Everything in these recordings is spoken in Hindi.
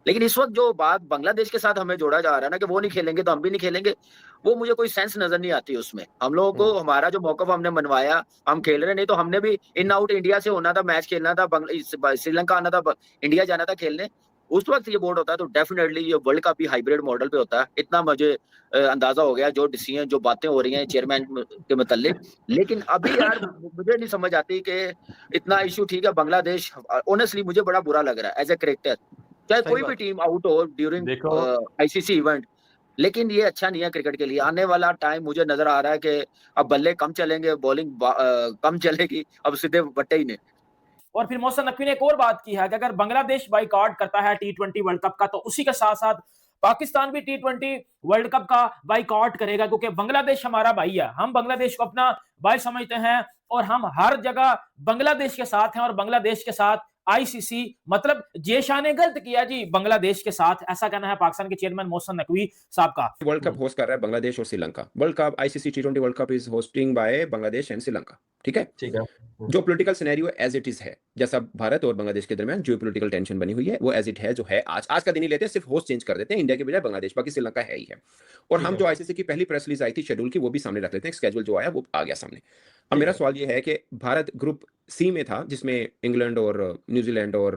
लेकिन इस वक्त जो बात बांग्लादेश के साथ हमें जोड़ा जा रहा है ना कि वो नहीं खेलेंगे तो हम भी नहीं खेलेंगे, वो मुझे कोई सेंस नजर नहीं आती उसमें। हम लोगों को हमारा जो मौकफ हमने मनवाया, हम खेल रहे, नहीं तो हमने भी इन आउट इंडिया से होना था, मैच खेलना था, श्रीलंका आना था, इंडिया जाना था खेलने। उस वक्त ये बोर्ड होता है तो डेफिनेटली ये वर्ल्ड कप भी हाइब्रिड मॉडल पे होता है, इतना मुझे अंदाजा हो गया जो डिसीजन जो बातें हो रही हैं चेयरमैन के मतलब। लेकिन अभी यार मुझे नहीं समझ आती कि इतना इशू। ठीक है बांग्लादेश, ऑनेस्टली मुझे बड़ा बुरा लग रहा है एज ए क्रिकेटर, चाहे सही कोई भी बात। टीम आउट हो ड्यूरिंग देखो आईसीसी इवेंट, लेकिन ये अच्छा नहीं है क्रिकेट के लिए। आने वाला टाइम मुझे नजर आ रहा है कि अब बल्ले कम चलेंगे, बॉलिंग कम चलेगी, अब सीधे बट्टे ही ने। और फिर मोहसिन नकवी ने एक और बात की है कि अगर बांग्लादेश बाइकआउट करता है टी20 वर्ल्ड कप का, तो उसी के साथ साथ पाकिस्तान भी टी20 वर्ल्ड कप का बाइकआउट करेगा, क्योंकि बांग्लादेश हमारा भाई है, हम बांग्लादेश को अपना भाई समझते हैं और हम हर जगह बांग्लादेश के साथ हैं। और बांग्लादेश के साथ आईसीसी मतलब जेशा ने गलत किया जी बांग्लादेश के साथ, ऐसा कहना है पाकिस्तान के चेयरमैन मोहसिन नकवी साहब का। वर्ल्ड कप होस्ट कर रहा है बांग्लादेश और श्रीलंका। वर्ल्ड कप आईसीसी टी20 world cup is hosting by Bangladesh and Sri Lanka. ठीक है, ठीक है। जो political scenario as it is है, जैसा भारत और बांग्लादेश के दरमियान जो पॉलिटिकल टेंशन बनी हुई है वो एज इट है, जो है आज का दिन ही लेते हैं, सिर्फ होस्ट चेंज कर देते हैं, इंडिया के बजाय बांग्लादेश, बाकी श्रीलंका है ही है। और हम जो आईसीसी की पहली प्रेस रिलीज आई थी शेड्यूल की, वो भी सामने रख लेते हैं, स्केड्यूल जो आया वो आ गया सामने। अब मेरा सवाल ये है कि भारत ग्रुप सी में था जिसमें इंग्लैंड और न्यूजीलैंड और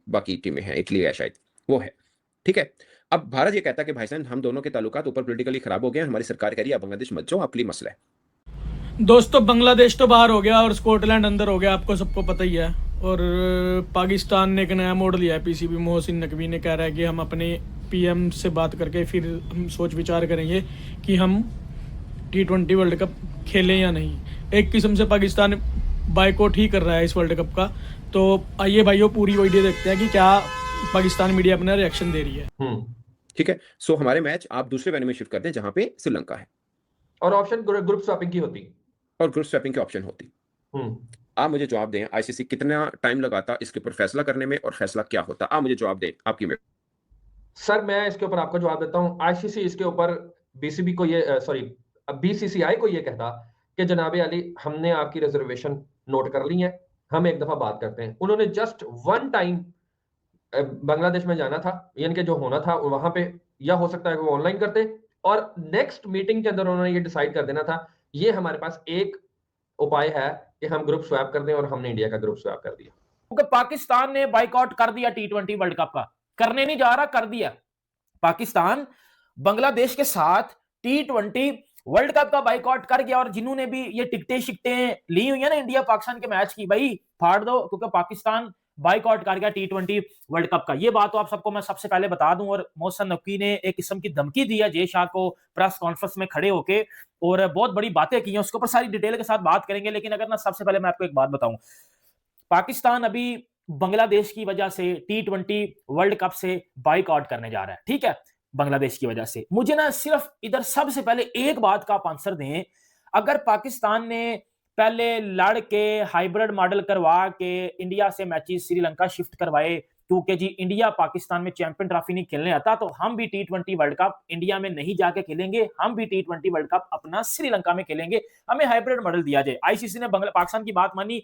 बाकी टीमें हैं, इटली है शायद, वो है। ठीक है, अब भारत ये कहता है कि भाई साहब हम दोनों के ताल्लुकात ऊपर पॉलिटिकली खराब हो गए, हमारी सरकार कह रही है बांग्लादेश मत जाओ, आपके लिए मसला है। दोस्तों बांग्लादेश तो बाहर हो गया और स्कॉटलैंड अंदर हो गया, आपको सबको पता ही है। और पाकिस्तान ने एक नया मोड लिया है, पीसीबी मोहसिन नकवी ने कह रहा है कि हम अपने पीएम से बात करके फिर हम सोच विचार करेंगे कि हम टी20 वर्ल्ड कप खेलें या नहीं। एक किस्म से पाकिस्तान बाइकआउट ही कर रहा है इस वर्ल्ड कप का। तो आइए भाइयों पूरी वीडियो देखते हैं कि क्या पाकिस्तान मीडिया अपना रिएक्शन दे रही है। ठीक है, सो हमारे मैच आप दूसरे वेन्यू में शिफ्ट कर दें जहां पे श्रीलंका है, और ऑप्शन ग्रुप स्वैपिंग की होती, और ग्रुप स्वैपिंग की ऑप्शन होती। आप मुझे जवाब दें, आईसीसी कितना टाइम लगाता इसके ऊपर फैसला करने में, और फैसला क्या होता? आप मुझे जवाब दें, आपकी में। सर मैं इसके ऊपर आपको जवाब देता हूं। आईसीसी इसके ऊपर बीसीबी को ये सॉरी बीसीसीआई को ये कहता कि जनाब अली हमने आपकी रिजर्वेशन नोट कर ली है, हम एक दफा बात करते हैं। उन्होंने जस्ट वन टाइम बांग्लादेश में जाना था, यानी कि जो होना था वहां पे, या हो सकता है वो ऑनलाइन करते, और नेक्स्ट मीटिंग के अंदर उन्होंने ये डिसाइड कर देना था। ये हमारे पास एक उपाय है कि हम ग्रुप स्वैप कर दें, और हमने इंडिया का ग्रुप स्वैप कर दिया। क्योंकि पाकिस्तान ने बाइकआउट कर दिया टी20 वर्ल्ड कप का, करने नहीं जा रहा, कर दिया। पाकिस्तान बांग्लादेश के साथ टी20 वर्ल्ड कप का बाइकआउट कर गया। और जिन्होंने भी ये टिकटें शिकटें ली हुई है ना इंडिया पाकिस्तान के मैच की, भाई फाड़ दो, क्योंकि पाकिस्तान बाइकआउट कर गया टी20 वर्ल्ड कप का। ये बात तो आप सबको मैं सबसे पहले बता दूं। और मोहसिन नकवी ने एक किस्म की धमकी दी है जय शाह को प्रेस कॉन्फ्रेंस में खड़े होके, और बहुत बड़ी बातें की हैं, उसके ऊपर सारी डिटेल के साथ बात करेंगे। लेकिन अगर ना सबसे पहले मैं आपको एक बात बताऊं, पाकिस्तान अभी बांग्लादेश की वजह से टी20 वर्ल्ड कप से बाइकआउट करने जा रहा है, ठीक है, बांग्लादेश की वजह से। मुझे ना सिर्फ इधर सबसे पहले एक बात का आप आंसर दें, अगर पाकिस्तान ने पहले लड़ के हाइब्रिड मॉडल करवा के इंडिया से मैचेस श्रीलंका शिफ्ट करवाए, क्योंकि जी इंडिया पाकिस्तान में चैंपियन ट्रॉफी नहीं खेलने आता, तो हम भी टी20 वर्ल्ड कप इंडिया में नहीं जाके खेलेंगे, हम भी टी20 वर्ल्ड कप अपना श्रीलंका में खेलेंगे, हमें हाइब्रिड मॉडल दिया जाए। आईसीसी ने पाकिस्तान की बात मानी।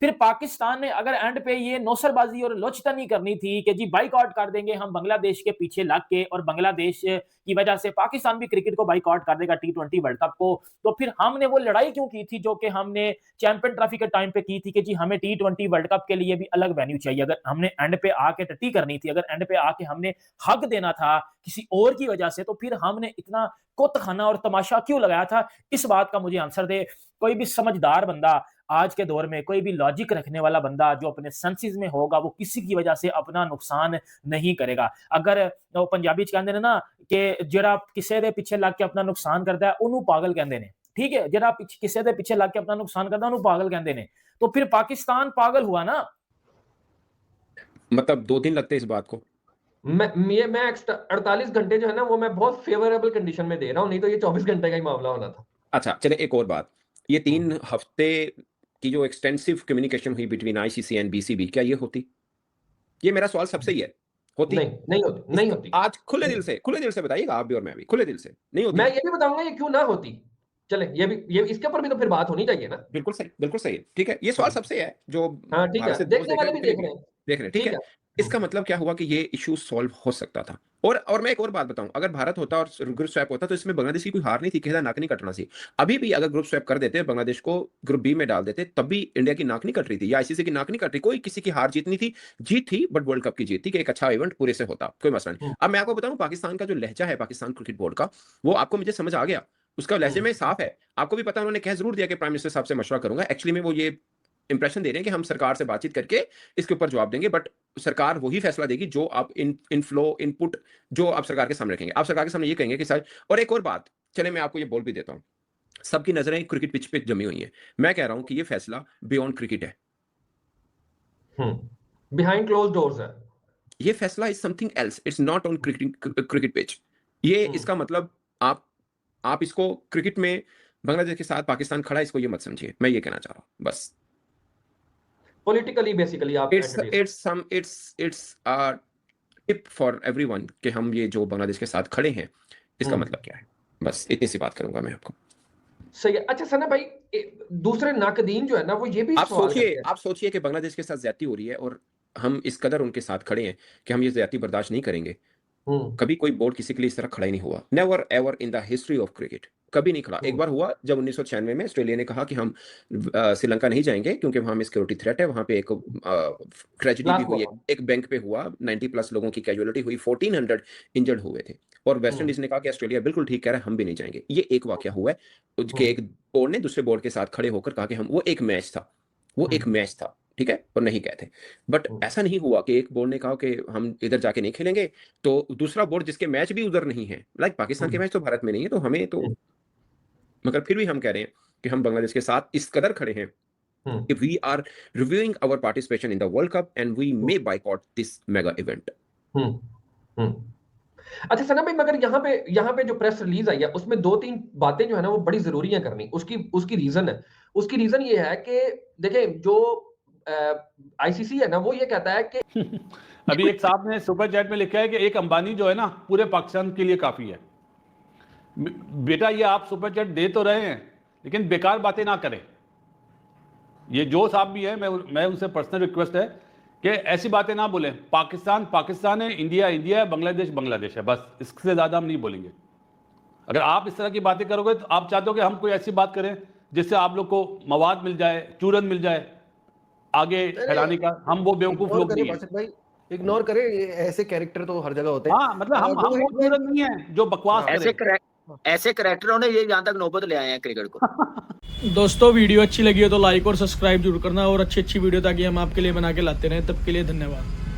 फिर पाकिस्तान ने अगर एंड पे ये नौसरबाजी और लोचतनी करनी थी कि जी बाइकआउट कर देंगे हम बांग्लादेश के पीछे लग के, और बांग्लादेश की वजह से पाकिस्तान भी क्रिकेट को बाइकआउट कर देगा टी20 वर्ल्ड कप को, तो फिर हमने वो लड़ाई क्यों की थी जो कि हमने चैंपियन ट्रॉफी के टाइम पे की थी कि जी हमें टी20 वर्ल्ड कप के लिए भी अलग वेन्यू चाहिए। अगर हमने एंड पे आके टट्टी करनी थी, अगर एंड पे आके हमने हक देना था किसी और की वजह से, तो फिर हमने इतना कुत्तखाना और तमाशा क्यों लगाया था? इस बात का मुझे आंसर दे कोई भी समझदार बंदा आज के दौर में, कोई भी लॉजिक रखने वाला बंदा जो अपने सेंसेस में होगा, वो किसी की वजह से अपना नुकसान नहीं करेगा। अगर वो पंजाबी च कहंदे ने ना कि जेड़ा किसी दे पीछे लग के अपना नुकसान करता है उन्होंने पागल कहंदे ने, ठीक है, जेड़ा किसी दे पीछे लग के अपना नुकसान करता है उन्होंने पागल कहंदे ने। तो फिर पाकिस्तान पागल हुआ ना। मतलब 2 दिन लगते हैं इस बात को। मैं 48 घंटे जो है ना वो मैं बहुत फेवरेबल कंडीशन में दे रहा हूं, नहीं तो ये 24 घंटे का ही मामला होना था। अच्छा चले, एक और बात, ये 3 हफ्ते की जो एक्सटेंसिव कम्युनिकेशन हुई बिटवीन आईसीसी एंड बीसीबी, क्या ये होती? ये मेरा सवाल सबसे ही है, होती? नहीं होती, नहीं होती। आज खुले दिल से बताइएगा, आप भी और मैं भी खुले दिल से, नहीं होती। मैं ये भी बताऊंगा ये क्यों ना होती। चले ये इसके ऊपर भी तो फिर बात होनी चाहिए ना। बिल्कुल सही, ठीक है, ये सवाल सबसे है जो हाँ ठीक है, देखने वाले भी देख रहे हैं, ठीक है। इसका मतलब क्या हुआ कि ये इशू सॉल्व हो सकता था। और मैं एक और बात बताऊं, अगर भारत होता और ग्रुप स्वैप होता तो इसमें बांग्लादेश की कोई हार नहीं थी, किसी का नाक नहीं कटना थी। अभी भी अगर ग्रुप स्वैप कर देते, बांग्लादेश को ग्रुप बी में डाल देते, तब भी इंडिया की नाक नहीं कट रही थी या आईसीसी की नाक नहीं कट रही। कोई किसी की हार जीत नहीं थी, जीत थी बट वर्ल्ड कप की जीत थी कि एक अच्छा इवेंट पूरे से होता, कोई मसला नहीं। अब मैं आपको बताऊं, पाकिस्तान का जो लहजा है पाकिस्तान क्रिकेट बोर्ड का, वो आपको मुझे समझ आ गया, उसका लहजे में साफ है। आपको भी पता है, उन्होंने कह जरूर दिया कि प्राइम मिनिस्टर साहब से मशवरा करूंगा। एक्चुअली में वो ये इंप्रेशन दे रहे हैं कि हम सरकार से बातचीत करके इसके ऊपर जवाब देंगे, बट सरकार वही फैसला देगी जो आप इनफ्लो इनपुट जो आप सरकार के सामने रखेंगे। आप सरकार के सामने ये कहेंगे कि सर, और एक और बात, चले मैं आपको ये बोल भी देता हूं, सबकी नजरें क्रिकेट पिच पे जमी हुई हैं। मैं कह रहा हूं कि ये फैसला बियॉन्ड क्रिकेट है, बिहाइंड क्लोज डोर्स है ये फैसला is something else, it's not on cricket pitch. ये इसका मतलब आप इसको क्रिकेट में बांग्लादेश के साथ पाकिस्तान खड़ा है, इसको ये मत समझिए, मैं ये कहना चाह रहा हूं बस। पॉलिटिकली बेसिकली आप it's a tip for everyone कि हम ये जो बांग्लादेश के साथ खड़े हैं, इसका मतलब क्या है, बस इतनी सी बात करूंगा मैं आपको। सही है। अच्छा सना भाई, दूसरे नाकदीन जो है ना, वो ये भी आप सवाल करते हैं। सोचिए कि बांग्लादेश के साथ ज्यादती हो रही है और हम इस कदर उनके साथ खड़े हैं कि हम ये ज्यादती बर्दाश्त नहीं करेंगे। कभी कोई बोर्ड किसी के लिए इस तरह खड़ा ही नहीं हुआ, never ever in the history of cricket, कभी नहीं खड़ा। एक बार हुआ जब 1996 में ऑस्ट्रेलिया ने कहा कि हम श्रीलंका नहीं जाएंगे क्योंकि वहां में सिक्योरिटी थ्रेट है, वहां पे एक ट्रेजेडी भी हुई, एक बैंक पे हुआ, 90+ लोगों की कैजुअलिटी हुई, 1400 इंजर्ड हुए थे, और वेस्ट इंडीज ने कहा कि ऑस्ट्रेलिया बिल्कुल ठीक कह रहा है, हम भी नहीं जाएंगे। ये एक वाकया हुआ है कि एक बोर्ड ने दूसरे बोर्ड के साथ खड़े होकर कहा कि हम, वो एक मैच था, वो एक मैच था, ठीक है, और नहीं गए थे। बट ऐसा नहीं हुआ कि एक बोर्ड ने कहा कि हम इधर जाके नहीं खेलेंगे तो दूसरा बोर्ड जिसके मैच भी उधर नहीं है, लाइक पाकिस्तान के मैच तो भारत में नहीं है, तो हमें तो, मगर फिर भी हम कह रहे हैं कि हम बांग्लादेश के साथ इस कदर खड़े हैं कि we are reviewing our participation in the world cup and we may boycott this mega event. अच्छा सना भाई, मगर यहाँ पे जो प्रेस रिलीज आई है उसमें 2-3 बातें जो है ना वो बड़ी जरूरी है करनी। उसकी रीजन है, उसकी रीजन ये है कि देखें, जो आईसीसी है ना, वो ये कहता है कि अभी एक साहब ने सुपर चैट में लिखा है कि एक अंबानी जो है ना पूरे पाकिस्तान के लिए काफी है। बेटा ये आप सुपर चैट दे तो रहे हैं लेकिन बेकार बातें ना करें। ये जो साहब भी है, मैं उनसे पर्सनल रिक्वेस्ट है कि ऐसी बातें ना बोलें। पाकिस्तान है, इंडिया है, बांग्लादेश है, बस इससे ज्यादा हम नहीं बोलेंगे। अगर आप इस तरह की बातें करोगे तो आप चाहते हो कि हम कोई ऐसी बात करें जिससे आप लोग को मवाद मिल जाए, चूरन मिल जाए आगे फैलाने का। हम वो बेवकूफ लोग नहीं हैं भाई, इग्नोर करें, ऐसे कैरेक्टर तो हर जगह होते हैं। हाँ, मतलब हम वो चूरन नहीं है जो बकवास करें। ऐसे कैरेक्टरों ने ये यहाँ तक नौबत ले आए हैं क्रिकेट को। दोस्तों वीडियो अच्छी लगी हो तो लाइक और सब्सक्राइब जरूर करना, और अच्छी वीडियो ताकि हम आपके लिए बना के लाते रहें। तब के लिए धन्यवाद।